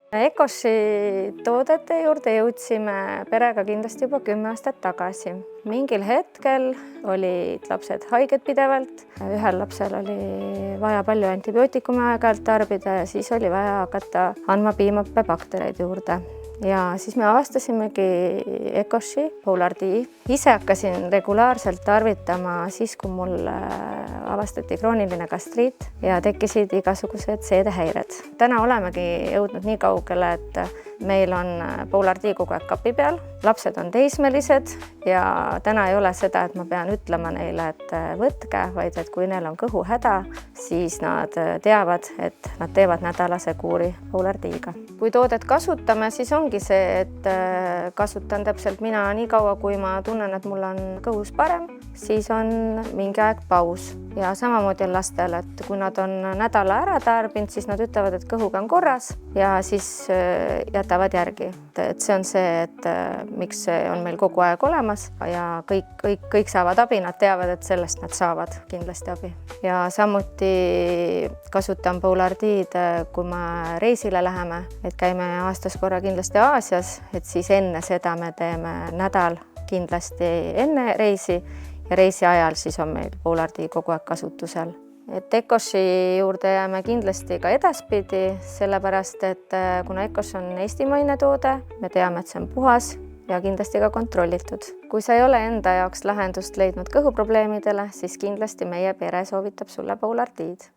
Ecoshi toodete juurde jõudsime perega kindlasti juba 10 aastat tagasi. Mingil hetkel olid lapsed haiged pidevalt, ühel lapsel oli vaja palju antibiootikume aeg-ajalt tarbida ja siis oli vaja hakata andma piimhappebaktereid juurde. Ja siis me avastasimegi Ecoshi Polar D. Ise hakkasin regulaarselt tarvitama siis, kui mul avastati krooniline gastriit ja tekkisid igasugused seedehäired. Täna olemegi jõudnud nii kaugele, et meil on Polar D kogu aeg kapi peal. Lapsed on teismelised ja täna ei ole seda, et ma pean ütlema neile, et võtke, vaid et kui neil on kõhuhäda, siis nad teavad, et nad teevad nädalase kuuri Polar D-ga. Kui toodet kasutame, siis ongi see, et kasutan täpselt mina nii kaua, kui ma tunnen, et mul on kõhus parem, siis on mingi aeg paus. Ja samamoodi on lastel, et kui nad on nädala ära tarbinud, siis nad ütlevad, et kõhuga on korras ja siis jätavad järgi. Et see on see, et miks see on meil kogu aeg olemas ja kõik saavad abi, nad teavad, et sellest nad saavad kindlasti abi. Ja samuti kasutan Polar D-d, kui me reisile läheme, et käime aastas korra kindlasti Aasias, et siis enne seda me teeme nädal kindlasti enne reisi ja reisi ajal siis on meil Polar D kogu aeg kasutusel. Et Ecoshi juurde jääme kindlasti ka edaspidi, sellepärast, et kuna Ecosh on eestimaine toode, me teame, et see on puhas ja kindlasti ka kontrollitud. Kui sa ei ole enda jaoks lahendust leidnud kõhuprobleemidele, siis kindlasti meie pere soovitab sulle Polar D-d.